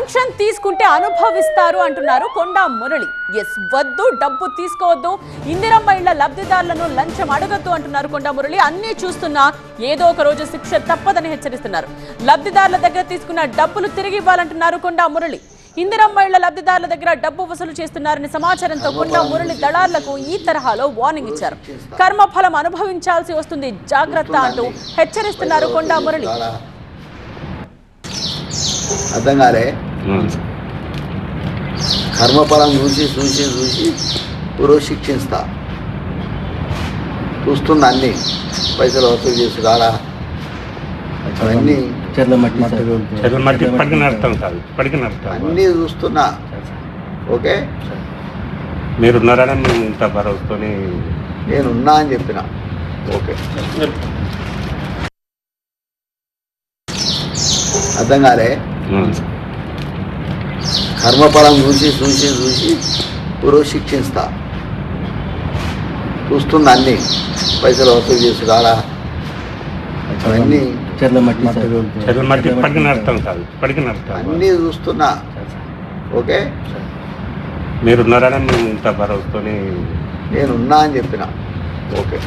లంచం తీసుకుంటే అనుభవిస్తారు అంటున్నారు కొండా మురళి. ఎస్, వద్దు, డబ్బు తీసుకోవద్దు, ఇందిరమ్మ ఇళ్ల లబ్ధిదారులను లంచం అడగద్దు అంటున్నారు కొండా మురళి. అన్నీ చూస్తున్నా ఏదో ఒక రోజు శిక్ష తప్పదని హెచ్చరిస్తున్నారు. లబ్ధిదారుల దగ్గర తీసుకున్న డబ్బులు తిరిగి ఇవ్వాలంటున్నారు కొండా మురళి. ఇందిరమ్మ ఇళ్ల లబ్ధిదారుల దగ్గర డబ్బు వసూలు చేస్తున్నారని సమాచారంతో కొండా మురళి దళార్లకు ఈ తరహాలో వార్నింగ్ ఇచ్చారు. కర్మఫలం అనుభవించాల్సి వస్తుంది, జాగ్రత్త అంటూ హెచ్చరిస్తున్నారు కొండా మురళి. అర్థం కాలే, కర్మఫలం చూసి చూసి చూసి పురో శిక్షిస్తా. చూస్తున్నా అన్ని పైసలు వసూలు చేసి రాడా అవన్నీ అన్నీ చూస్తున్నా. ఓకే, మీరున్నారని మేము ఇంత భరోసాతోని నేనున్నా అని చెప్పిన. ఓకే, అర్థం కాలే, కర్మఫలం చూసి చూసి చూసి పురో శిక్షిస్తా. చూస్తున్నా అన్ని పైసలు వసూలు చేసి రాడా అవన్నీ అన్నీ చూస్తున్నా. ఓకే, మీరున్నారని మేము ఇంత భరోసాతోని నేనున్నా అని చెప్పిన. ఓకే.